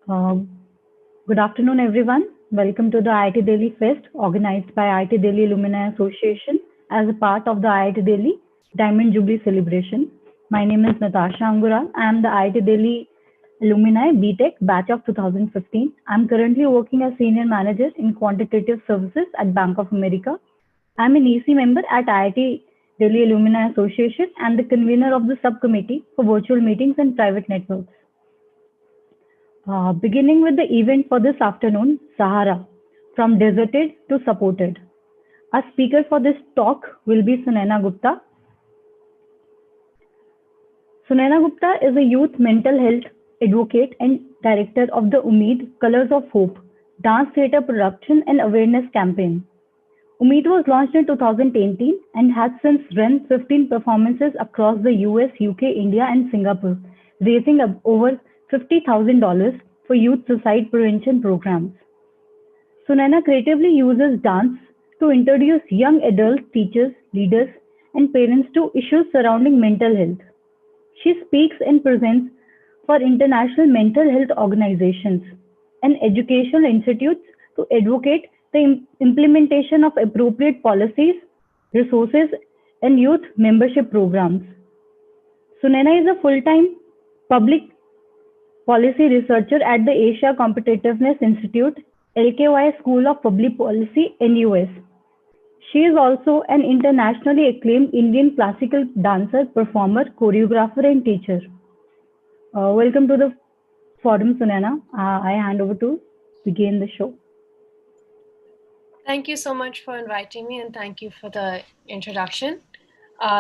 Uh, Good afternoon, everyone. Welcome to the IIT Delhi Fest organized by IIT Delhi Alumni Association as a part of the IIT Delhi Diamond Jubilee celebration. My name is Natasha Angural. I am the IIT Delhi Alumni BTech batch of 2015. I am currently working as Senior Manager in Quantitative Services at Bank of America. I am an EC member at IIT Delhi Alumni Association and the convener of the subcommittee for virtual meetings and private networks. Beginning with the event for this afternoon, Sahara, from deserted to supported. Our speaker for this talk will be Sunena Gupta. Sunena Gupta is a youth mental health advocate and director of the Umeed Colors of Hope dance theatre production and awareness campaign. Umeed was launched in 2018 and has since run 15 performances across the US, UK, India, and Singapore, raising over $50,000 for youth suicide prevention programs. Sunena creatively uses dance to introduce young adults, teachers, leaders, and parents to issues surrounding mental health. She speaks and presents for international mental health organizations and educational institutes to advocate the implementation of appropriate policies, resources, and youth membership programs. Sunena is a full-time public policy researcher at the Asia Competitiveness Institute, LKY School of Public Policy, NUS. She is also an internationally acclaimed Indian classical dancer, performer, choreographer, and teacher. Welcome to the forum, Sunena. I hand over to begin the show. Thank you so much for inviting me and thank you for the introduction.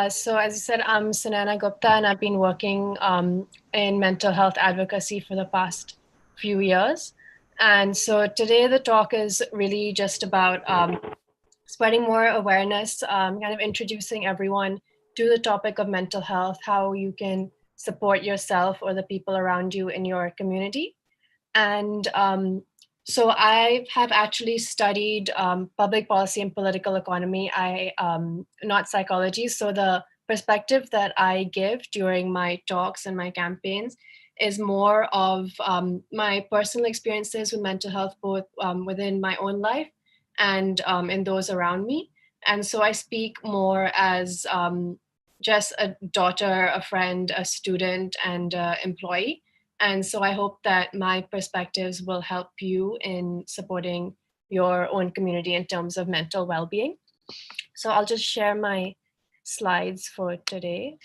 So as you said, I'm Sunena Gupta and I've been working in mental health advocacy for the past few years. And so today the talk is really just about spreading more awareness, kind of introducing everyone to the topic of mental health, how you can support yourself or the people around you in your community. And so I have actually studied public policy and political economy. I not psychology. So the perspective that I give during my talks and my campaigns is more of my personal experiences with mental health, both within my own life and in those around me. And so I speak more as just a daughter, a friend, a student, and employee. And so I hope that my perspectives will help you in supporting your own community in terms of mental well-being. So I'll just share my slides for today.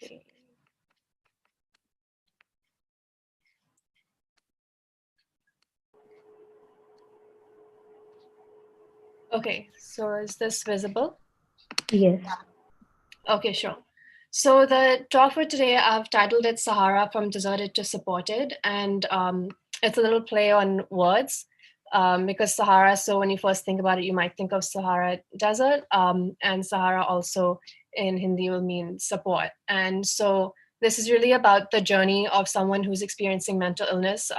Okay. Okay, so is this visible? Yes. Okay, sure. So the talk for today, I've titled it Sahara from Deserted to Supported. And it's a little play on words because Sahara, so when you first think about it, you might think of Sahara Desert. And Sahara also in Hindi will mean support. And so this is really about the journey of someone who's experiencing mental illness.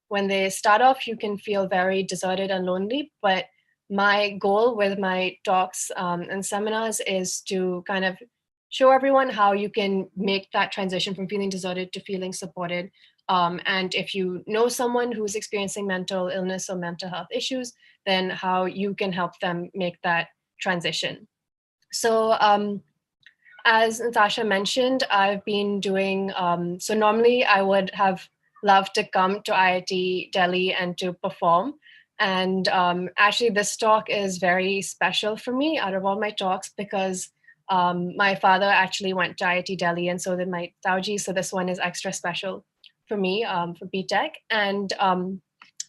When they start off, you can feel very deserted and lonely, but my goal with my talks and seminars is to kind of show everyone how you can make that transition from feeling deserted to feeling supported. And if you know someone who's experiencing mental illness or mental health issues, then how you can help them make that transition. So as Natasha mentioned, I've been doing, so normally I would have loved to come to IIT Delhi and to perform. And actually, this talk is very special for me out of all my talks because my father actually went to IIT Delhi and so did my Tauji. So this one is extra special for me for BTech. And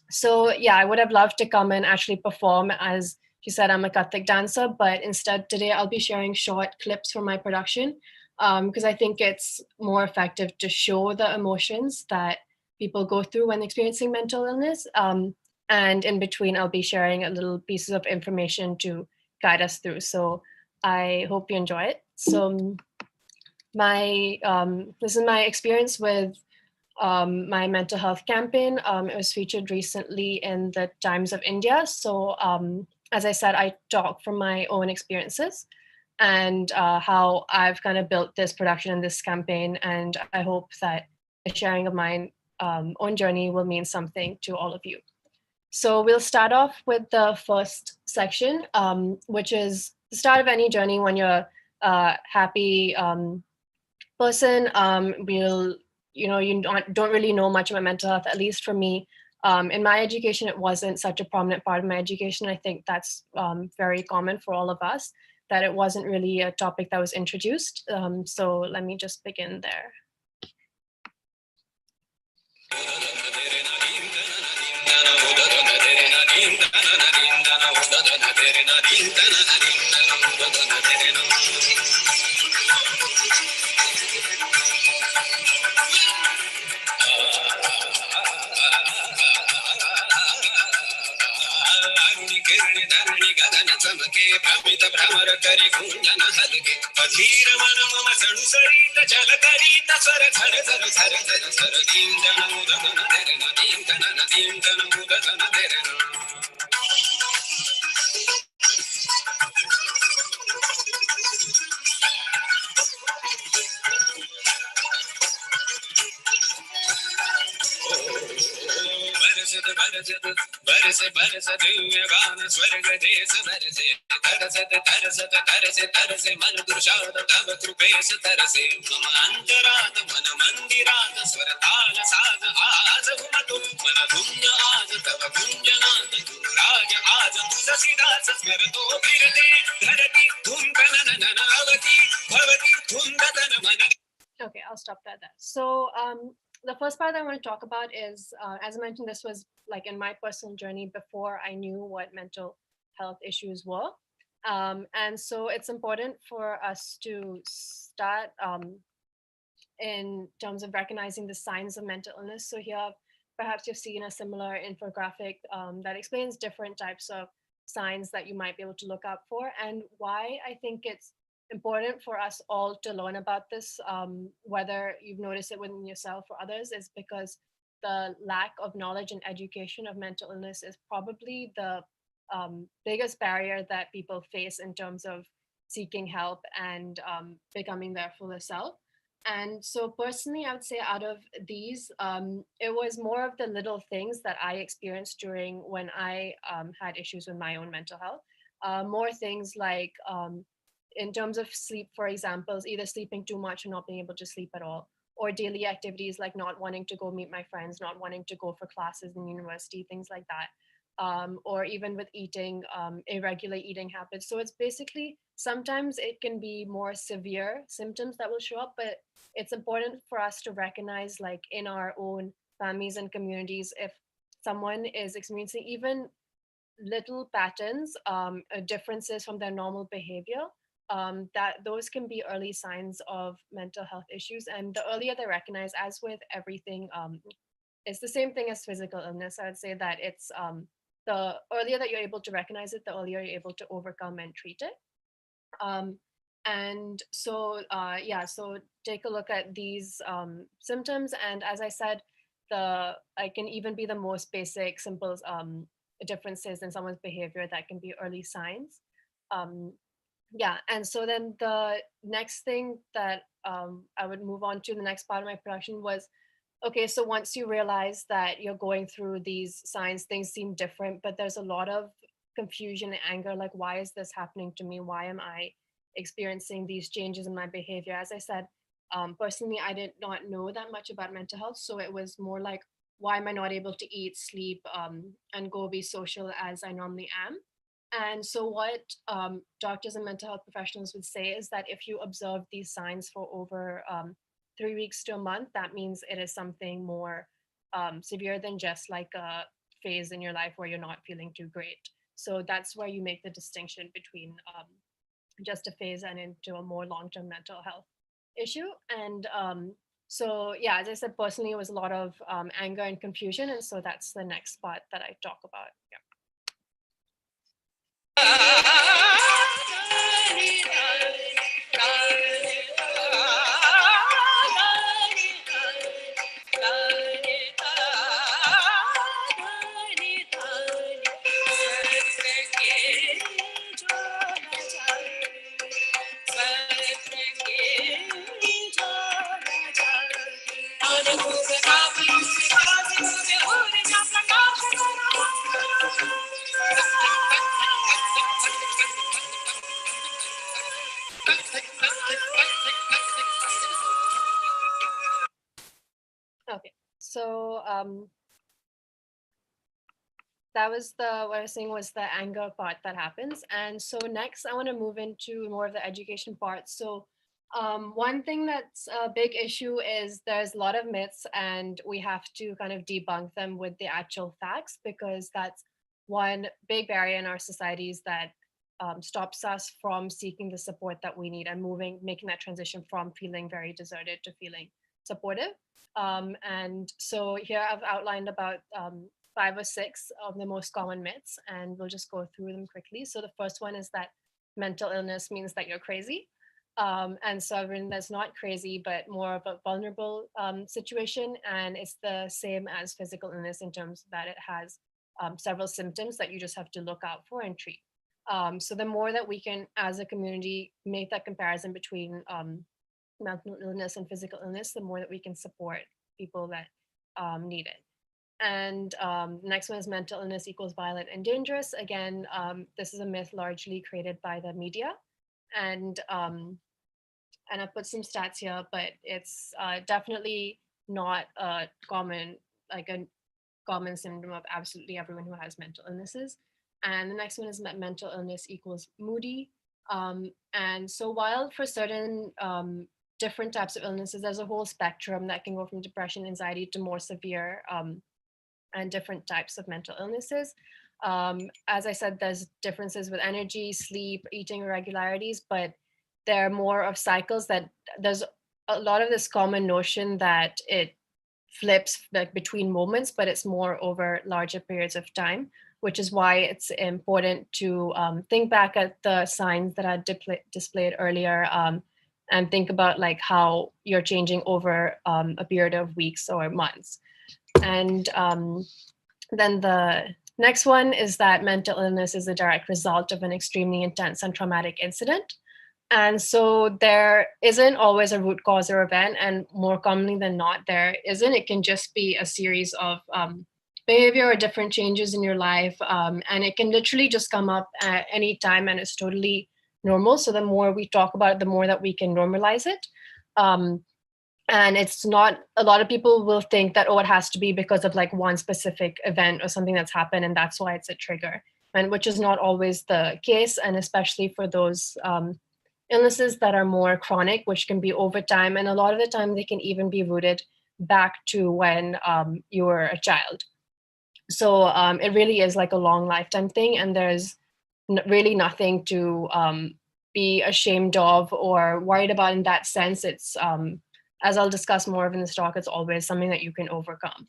so, yeah, I would have loved to come and actually perform. As she said, I'm a Kathak dancer, but instead today I'll be sharing short clips from my production because I think it's more effective to show the emotions that people go through when experiencing mental illness. And in between, I'll be sharing a little pieces of information to guide us through. So I hope you enjoy it. So this is my experience with my mental health campaign. It was featured recently in the Times of India. So as I said, I talk from my own experiences and how I've kind of built this production and this campaign. And I hope that the sharing of my own journey will mean something to all of you. So we'll start off with the first section, which is the start of any journey when you're a happy person. You don't really know much about mental health, at least for me. In my education, it wasn't such a prominent part of my education. I think that's very common for all of us, that it wasn't really a topic that was introduced. So let me just begin there. Okay, I'll stop that there. So the first part that I want to talk about is, as I mentioned, this was like in my personal journey before I knew what mental health issues were. And so it's important for us to start in terms of recognizing the signs of mental illness. So here, perhaps you've seen a similar infographic that explains different types of signs that you might be able to look out for, and why I think it's important for us all to learn about this, whether you've noticed it within yourself or others, is because the lack of knowledge and education of mental illness is probably the biggest barrier that people face in terms of seeking help and becoming their fuller self. And so, personally, I would say out of these, it was more of the little things that I experienced during when I had issues with my own mental health. More things like, in terms of sleep, for example, either sleeping too much or not being able to sleep at all, or daily activities like not wanting to go meet my friends, not wanting to go for classes in university, things like that. Or even with eating, irregular eating habits. So it's basically, sometimes it can be more severe symptoms that will show up, but it's important for us to recognize, like in our own families and communities, if someone is experiencing even little patterns, differences from their normal behavior, that those can be early signs of mental health issues. And the earlier they recognize, as with everything, it's the same thing as physical illness. I would say that it's the earlier that you're able to recognize it, the earlier you're able to overcome and treat it. And so, so take a look at these symptoms. And as I said, I can even be the most basic, simple differences in someone's behavior that can be early signs. And so then the next thing that I would move on to, the next part of my production was, okay, so once you realize that you're going through these signs, things seem different, but there's a lot of confusion and anger, like, why is this happening to me? Why am I experiencing these changes in my behavior? As I said, personally, I did not know that much about mental health. So it was more like, why am I not able to eat, sleep, and go be social as I normally am? And so, what doctors and mental health professionals would say is that if you observe these signs for over 3 weeks to a month, that means it is something more severe than just like a phase in your life where you're not feeling too great. So that's where you make the distinction between just a phase and into a more long-term mental health issue. And as I said, personally, it was a lot of anger and confusion. And so that's the next part that I talk about. Yeah. that was what I was saying was the anger part that happens. And so next I want to move into more of the education part. So one thing that's a big issue is there's a lot of myths, and we have to kind of debunk them with the actual facts, because that's one big barrier in our societies that stops us from seeking the support that we need and making that transition from feeling very deserted to feeling supportive. And so here I've outlined about 5 or 6 of the most common myths, and we'll just go through them quickly. So the first one is that mental illness means that you're crazy. And so I've written that's not crazy, but more of a vulnerable situation. And it's the same as physical illness in terms that it has several symptoms that you just have to look out for and treat. So the more that we can, as a community, make that comparison between mental illness and physical illness, the more that we can support people that need it. And next one is mental illness equals violent and dangerous. Again, this is a myth largely created by the media. And I put some stats here, but it's definitely not a common symptom of absolutely everyone who has mental illnesses. And the next one is that mental illness equals moody. And so while for certain different types of illnesses, there's a whole spectrum that can go from depression, anxiety to more severe and different types of mental illnesses. As I said, there's differences with energy, sleep, eating irregularities, but they're more of cycles that there's a lot of this common notion that it flips like between moments, but it's more over larger periods of time, which is why it's important to think back at the signs that I displayed earlier and think about like how you're changing over a period of weeks or months. And then the next one is that mental illness is a direct result of an extremely intense and traumatic incident. And so there isn't always a root cause or event, and more commonly than not, there isn't. It can just be a series of behavior or different changes in your life, and it can literally just come up at any time, and it's totally normal. So the more we talk about it, the more that we can normalize it. And it's not, a lot of people will think that, oh, it has to be because of like one specific event or something that's happened, and that's why it's a trigger, and which is not always the case, and especially for those illnesses that are more chronic, which can be over time. And a lot of the time they can even be rooted back to when you were a child. So it really is like a long lifetime thing. And there's really nothing to be ashamed of or worried about in that sense. It's, as I'll discuss more of in this talk, it's always something that you can overcome.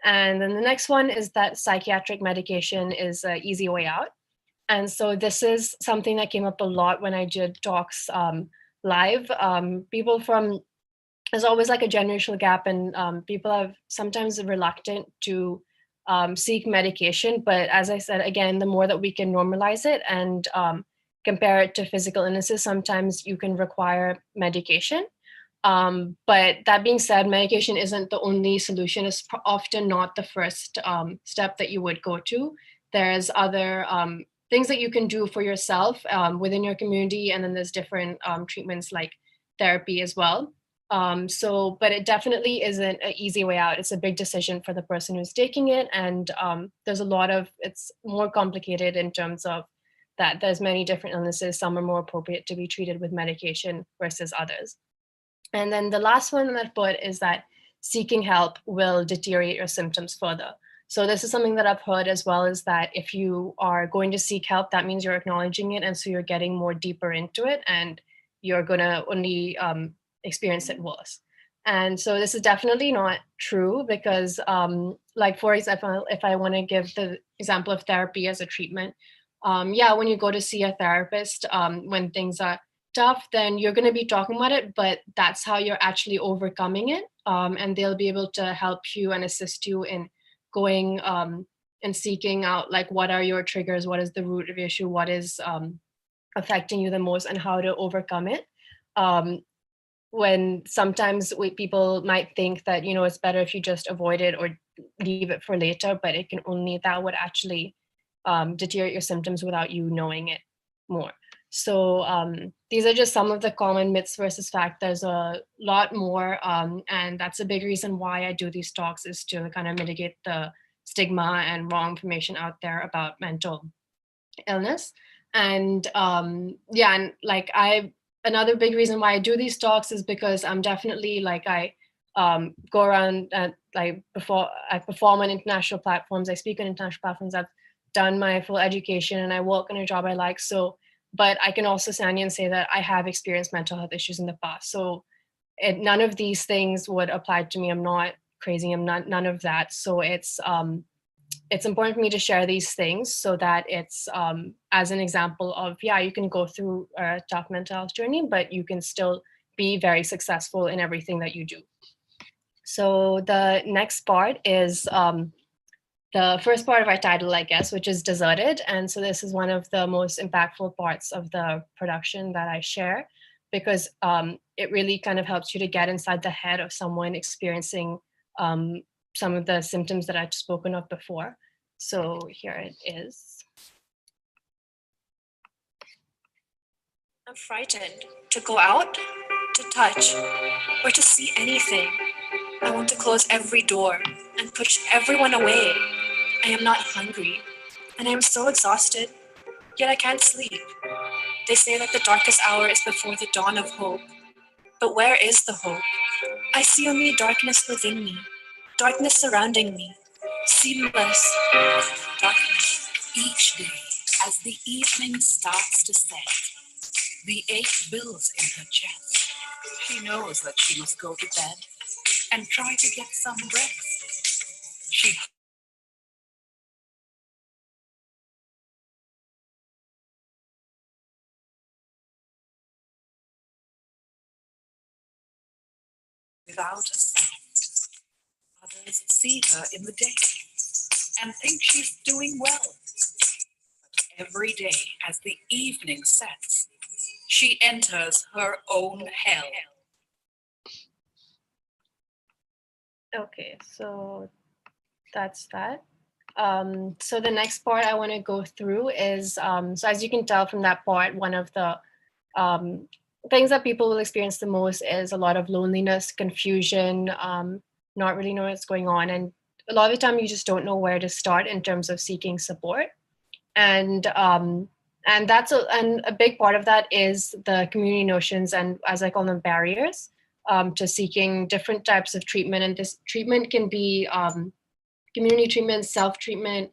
And then the next one is that psychiatric medication is an easy way out. And so this is something that came up a lot when I did talks live. There's always like a generational gap, and people are sometimes reluctant to seek medication. But as I said, again, the more that we can normalize it and compare it to physical illnesses, sometimes you can require medication. But that being said, medication isn't the only solution. It's often not the first step that you would go to. There's other things that you can do for yourself within your community. And then there's different treatments like therapy as well. But it definitely isn't an easy way out. It's a big decision for the person who's taking it. And it's more complicated in terms of that there's many different illnesses. Some are more appropriate to be treated with medication versus others. And then the last one that I put is that seeking help will deteriorate your symptoms further. So this is something that I've heard as well, is that if you are going to seek help, that means you're acknowledging it. And so you're getting more deeper into it, and you're going to only experience it worse. And so this is definitely not true, because like, for example, if I want to give the example of therapy as a treatment, when you go to see a therapist, when things are tough, then you're going to be talking about it, but that's how you're actually overcoming it. And they'll be able to help you and assist you in going and seeking out, like, what are your triggers, what is the root of the issue, what is affecting you the most, and how to overcome it. When sometimes people might think that, it's better if you just avoid it or leave it for later, but that would actually deteriorate your symptoms without you knowing it more. So these are just some of the common myths versus fact. There's a lot more, and that's a big reason why I do these talks, is to kind of mitigate the stigma and wrong information out there about mental illness. And yeah, and like another big reason why I do these talks is because I'm definitely like I go around and like before I perform on international platforms, I speak on international platforms, I've done my full education and I work in a job I like. So, but I can also stand here and say that I have experienced mental health issues in the past. So none of these things would apply to me. I'm not crazy. I'm not none of that. So it's important for me to share these things so that it's as an example of, yeah, you can go through a tough mental health journey, but you can still be very successful in everything that you do. So the next part is the first part of our title, I guess, which is Deserted. And so this is one of the most impactful parts of the production that I share, because it really kind of helps you to get inside the head of someone experiencing some of the symptoms that I've spoken of before. So here it is. I'm frightened to go out, to touch, or to see anything. I want to close every door and push everyone away. I am not hungry, and I am so exhausted, yet I can't sleep. They say that the darkest hour is before the dawn of hope. But where is the hope? I see only darkness within me, darkness surrounding me, seamless darkness. Each day, as the evening starts to set, the ache builds in her chest. She knows that she must go to bed and try to get some rest. She without a sound. Others see her in the day and think she's doing well. But every day, as the evening sets, she enters her own hell. Okay, so that's that. So the next part I want to go through is, so as you can tell from that part, one of the things that people will experience the most is a lot of loneliness, confusion, not really knowing what's going on. And a lot of the time you just don't know where to start in terms of seeking support. And and a big part of that is the community notions, and as I call them, barriers to seeking different types of treatment. And this treatment can be community treatment, self-treatment,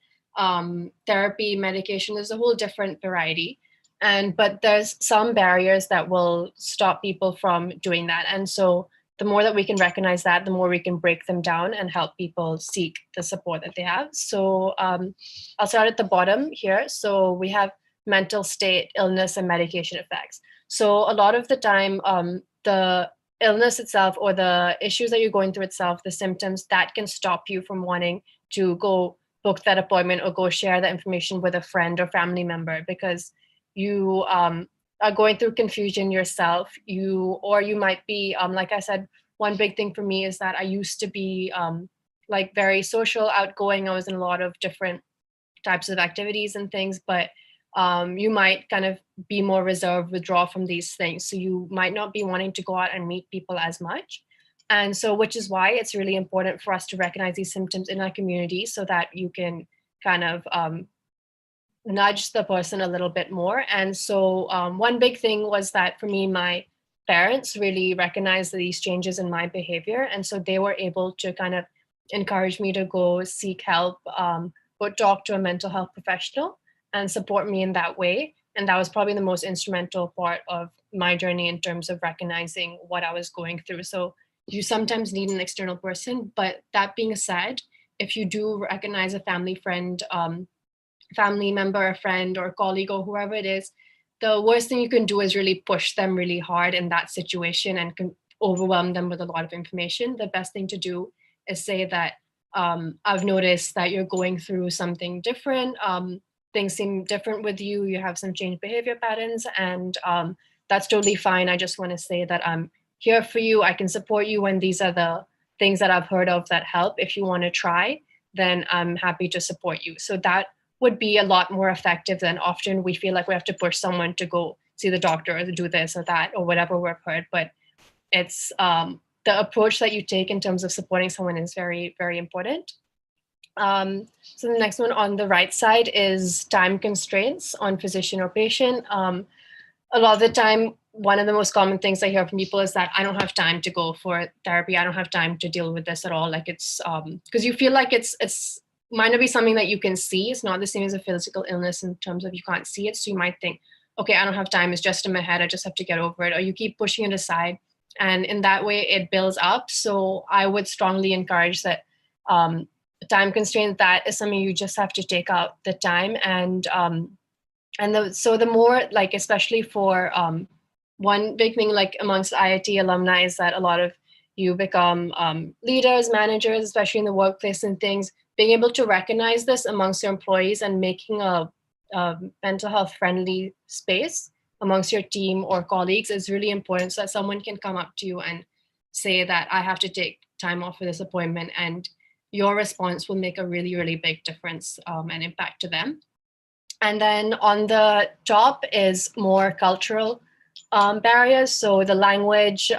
therapy, medication. There's a whole different variety. But there's some barriers that will stop people from doing that. And so the more that we can recognize that, the more we can break them down and help people seek the support that they have. So I'll start at the bottom here. So we have mental state, illness, and medication effects. So a lot of the time, the illness itself or the issues that you're going through itself, the symptoms, that can stop you from wanting to go book that appointment or go share the information with a friend or family member, because you are going through confusion yourself. You might be, like I said, one big thing for me is that I used to be like very social, outgoing. I was in a lot of different types of activities and things, but you might kind of be more reserved, withdraw from these things. So you might not be wanting to go out and meet people as much. And so, which is why it's really important for us to recognize these symptoms in our community so that you can kind of nudge the person a little bit more. And so one big thing was that for me, my parents really recognized these changes in my behavior. And so they were able to kind of encourage me to go seek help, go talk to a mental health professional and support me in that way. And that was probably the most instrumental part of my journey in terms of recognizing what I was going through. So you sometimes need an external person, but that being said, if you do recognize a family friend, family member, a friend or colleague or whoever it is, the worst thing you can do is really push them really hard in that situation and can overwhelm them with a lot of information. The best thing to do is say that I've noticed that you're going through something different. Things seem different with you. You have some changed behavior patterns, and that's totally fine. I just want to say that I'm here for you. I can support you, and these are the things that I've heard of that help. If you want to try, then I'm happy to support you. So that would be a lot more effective than often we feel like we have to push someone to go see the doctor or do this or that or whatever we're put, but it's the approach that you take in terms of supporting someone is very, very important. So the next one on the right side is time constraints on physician or patient. A lot of the time, one of the most common things I hear from people is that I don't have time to go for therapy. I don't have time to deal with this at all. Like it's because you feel like it's might not be something that you can see. It's not the same as a physical illness in terms of you can't see it. So you might think, okay, I don't have time. It's just in my head. I just have to get over it. Or you keep pushing it aside. And in that way, it builds up. So I would strongly encourage that time constraint, that is something you just have to take out the time. So the more, like, especially for one big thing, like amongst IIT alumni, is that a lot of you become leaders, managers, especially in the workplace and things, being able to recognize this amongst your employees and making a mental health friendly space amongst your team or colleagues is really important, so that someone can come up to you and say that I have to take time off for this appointment, and your response will make a really, really big difference and impact to them. And then on the top is more cultural barriers. So the language,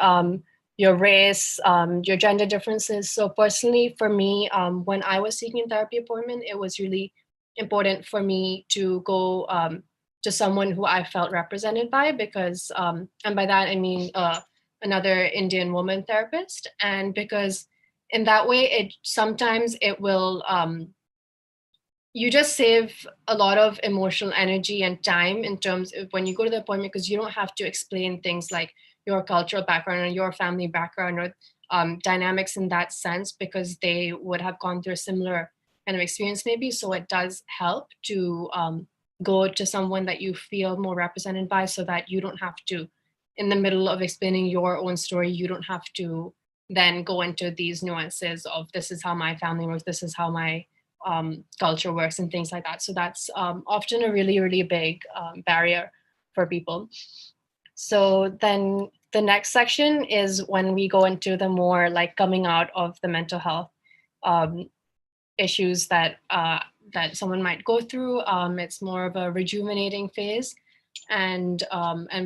your race, your gender differences. So personally, for me, when I was seeking a therapy appointment, it was really important for me to go to someone who I felt represented by, because, and by that I mean another Indian woman therapist. And because in that way, sometimes it will, you just save a lot of emotional energy and time in terms of when you go to the appointment, because you don't have to explain things like your cultural background or your family background or dynamics in that sense, because they would have gone through a similar kind of experience maybe. So it does help to go to someone that you feel more represented by, so that you don't have to, in the middle of explaining your own story, you don't have to then go into these nuances of this is how my family works, this is how my culture works and things like that. So that's often a really, really big barrier for people. So then the next section is when we go into the more like coming out of the mental health issues that that someone might go through. It's more of a rejuvenating phase, and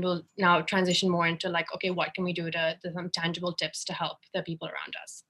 we'll now transition more into like, okay, what can we do to some tangible tips to help the people around us.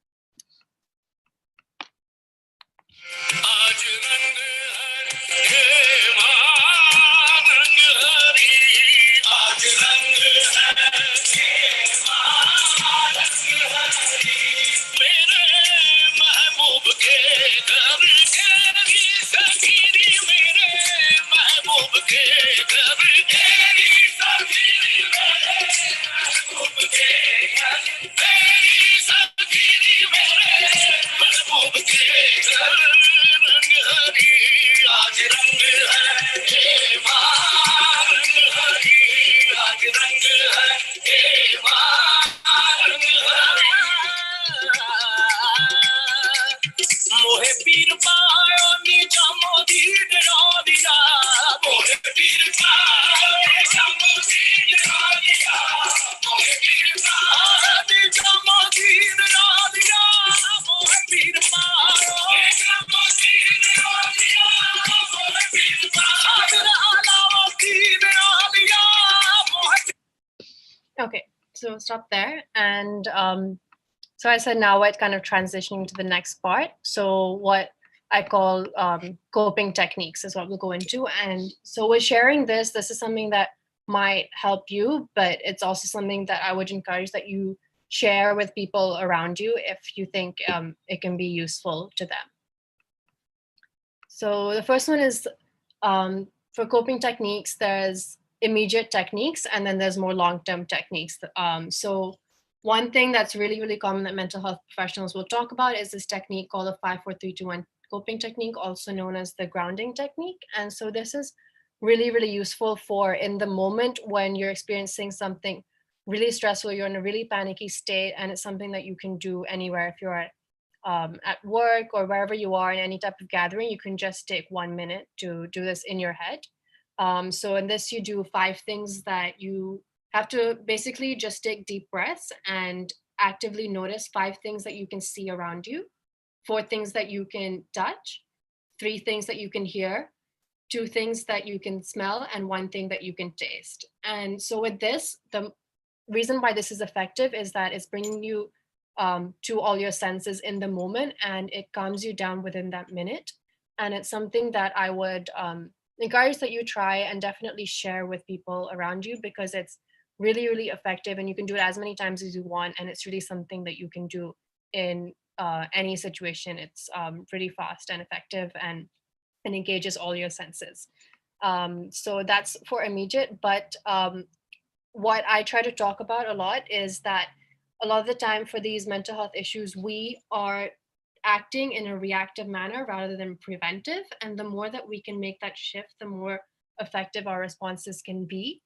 Okay, so stop there. And so I said now we're kind of transitioning to the next part. So what I call coping techniques is what we'll go into. And so with sharing this, this is something that might help you, but it's also something that I would encourage that you share with people around you if you think it can be useful to them. So the first one is for coping techniques, there's immediate techniques, and then there's more long-term techniques. So one thing that's really, really common that mental health professionals will talk about is this technique called the 5, 4, 3, 2, 1 coping technique, also known as the grounding technique. And so this is really, really useful for in the moment when you're experiencing something really stressful, you're in a really panicky state, and it's something that you can do anywhere. If you're at work or wherever you are in any type of gathering, you can just take 1 minute to do this in your head. So in this, you do 5 things that you have to basically just take deep breaths and actively notice 5 things that you can see around you, 4 things that you can touch, 3 things that you can hear, 2 things that you can smell and 1 thing that you can taste. And so with this, the reason why this is effective is that it's bringing you to all your senses in the moment, and it calms you down within that minute. And it's something that I would encourage that you try and definitely share with people around you, because it's really, really effective, and you can do it as many times as you want. And it's really something that you can do in any situation. It's pretty fast and effective, and engages all your senses. So that's for immediate. But what I try to talk about a lot is that a lot of the time for these mental health issues, we are acting in a reactive manner rather than preventive. And the more that we can make that shift, the more effective our responses can be.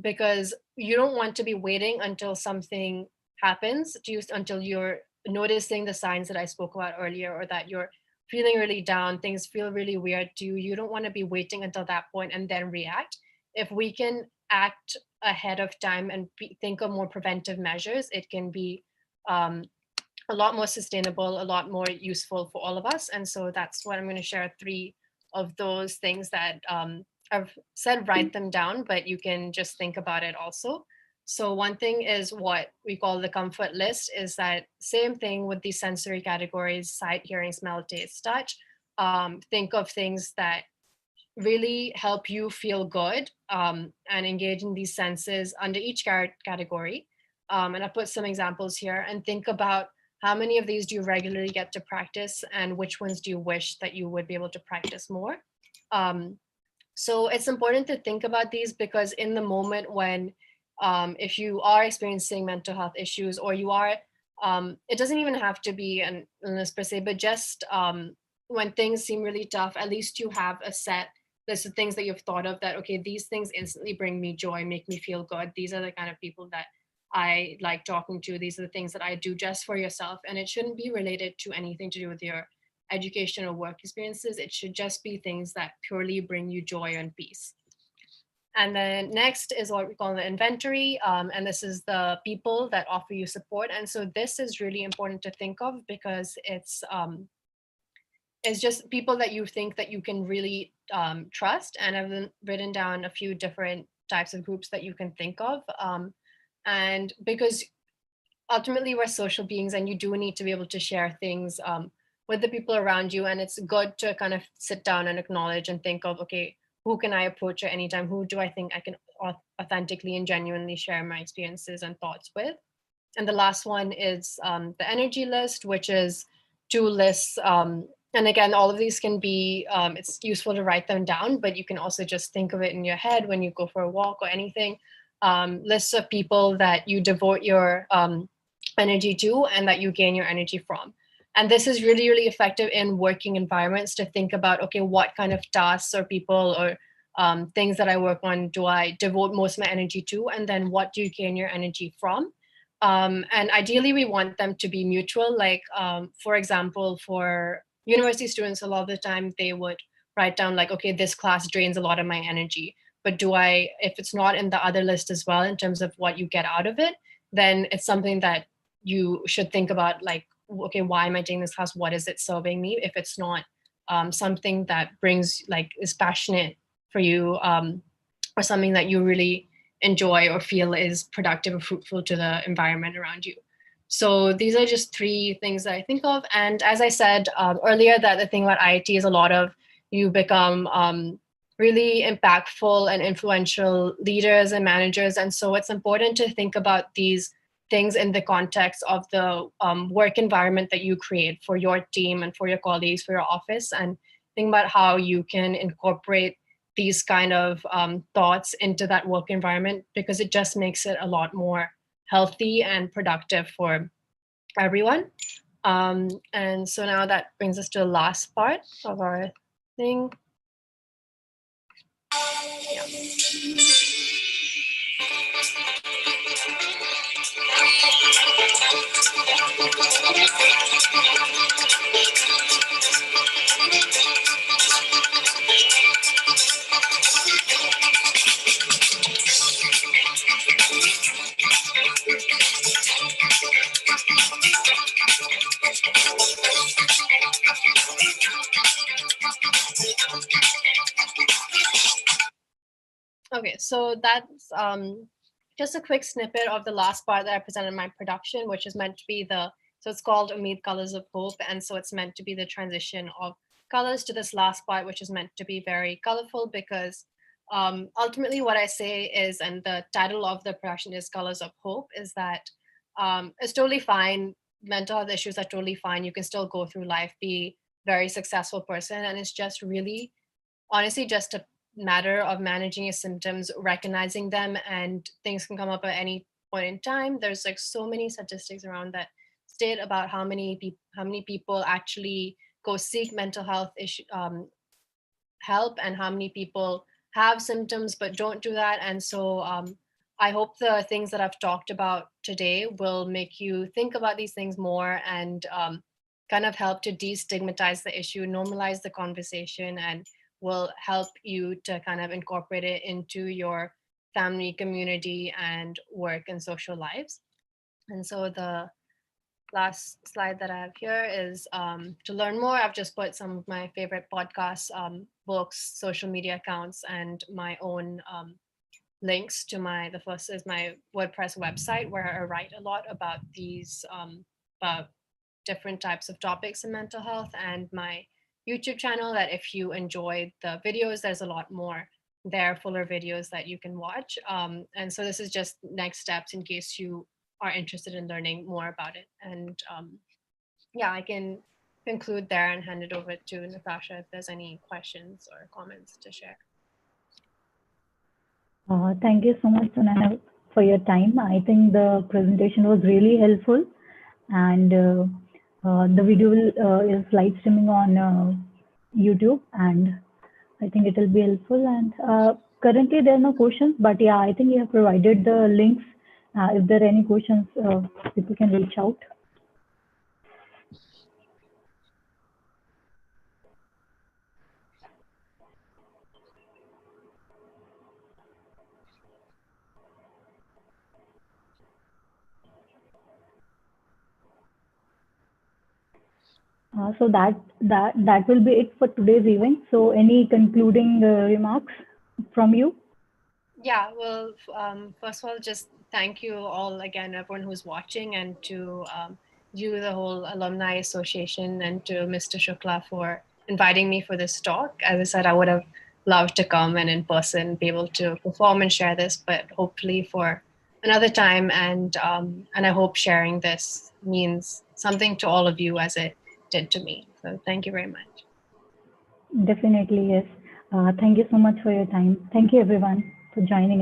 Because you don't want to be waiting until something happens to you, until you're noticing the signs that I spoke about earlier, or that you're feeling really down, things feel really weird to you. You don't want to be waiting until that point and then react. If we can act ahead of time and think of more preventive measures, it can be a lot more sustainable, a lot more useful for all of us. And so that's what I'm going to share 3 of those things that I've said write them down, but you can just think about it also. So one thing is what we call the comfort list, is that same thing with these sensory categories: sight, hearing, smell, taste, touch. Think of things that really help you feel good, and engage in these senses under each category. And I put some examples here, and think about how many of these do you regularly get to practice, and which ones do you wish that you would be able to practice more. So it's important to think about these, because in the moment when if you are experiencing mental health issues, or you are, it doesn't even have to be an illness per se, but just when things seem really tough, at least you have a set list of things that you've thought of, that, okay, these things instantly bring me joy, make me feel good. These are the kind of people that I like talking to. These are the things that I do just for yourself. And it shouldn't be related to anything to do with your education or work experiences. It should just be things that purely bring you joy and peace. And then next is what we call the inventory. And this is the people that offer you support. And so this is really important to think of, because it's just people that you think that you can really trust. And I've written down a few different types of groups that you can think of. And because ultimately we're social beings, and you do need to be able to share things with the people around you. And it's good to kind of sit down and acknowledge and think of, okay, who can I approach at any time? Who do I think I can authentically and genuinely share my experiences and thoughts with? And the last one is the energy list, which is 2 lists. And again, all of these can be, it's useful to write them down, but you can also just think of it in your head when you go for a walk or anything. Lists of people that you devote your energy to, and that you gain your energy from. And this is really, really effective in working environments, to think about, okay, what kind of tasks or people or things that I work on do I devote most of my energy to? And then what do you gain your energy from? And ideally, we want them to be mutual. Like, for example, for university students, a lot of the time they would write down like, okay, this class drains a lot of my energy. But if it's not in the other list as well, in terms of what you get out of it, then it's something that you should think about, like, okay, why am I taking this class? What is it serving me? If it's not something that is passionate for you, or something that you really enjoy or feel is productive or fruitful to the environment around you. So these are just 3 things that I think of. And as I said earlier, that the thing about IIT is a lot of you become really impactful and influential leaders and managers. And so it's important to think about these things in the context of the work environment that you create for your team and for your colleagues, for your office, and think about how you can incorporate these kind of thoughts into that work environment, because it just makes it a lot more healthy and productive for everyone. And so now that brings us to the last part of our thing. Yeah. Okay, so that's just a quick snippet of the last part that I presented in my production, which is meant to be so it's called Umeed Colors of Hope. And so it's meant to be the transition of colors to this last part, which is meant to be very colorful because ultimately what I say is, and the title of the production is Colors of Hope, is that it's totally fine. Mental health issues are totally fine. You can still go through life, be very successful person. And it's just really, honestly, just a matter of managing your symptoms, recognizing them, and things can come up at any point in time. There's like so many statistics around that state about how many people actually go seek mental health issue help, and how many people have symptoms but don't do that. And so I hope the things that I've talked about today will make you think about these things more, and kind of help to destigmatize the issue, normalize the conversation, and will help you to kind of incorporate it into your family, community, and work and social lives. And so the last slide that I have here is to learn more. I've just put some of my favorite podcasts, books, social media accounts, and my own links to the first is my WordPress website, where I write a lot about these, about different types of topics in mental health, and my YouTube channel, that if you enjoyed the videos, there's a lot more there, fuller videos that you can watch. And so this is just next steps in case you are interested in learning more about it. And yeah, I can conclude there and hand it over to Natasha if there's any questions or comments to share. Thank you so much, Sunena, for your time. I think the presentation was really helpful, and the video is live streaming on YouTube, and I think it will be helpful. And currently there are no questions, but yeah, I think you have provided the links. If there are any questions, people can reach out. So that will be it for today's event. So any concluding remarks from you? Yeah, well, first of all, just thank you all again, everyone who's watching, and to you, the whole Alumni Association, and to Mr. Shukla for inviting me for this talk. As I said, I would have loved to come and in person be able to perform and share this, but hopefully for another time. And I hope sharing this means something to all of you as it did to me. So thank you very much. Definitely, yes. Thank you so much for your time. Thank you, everyone, for joining.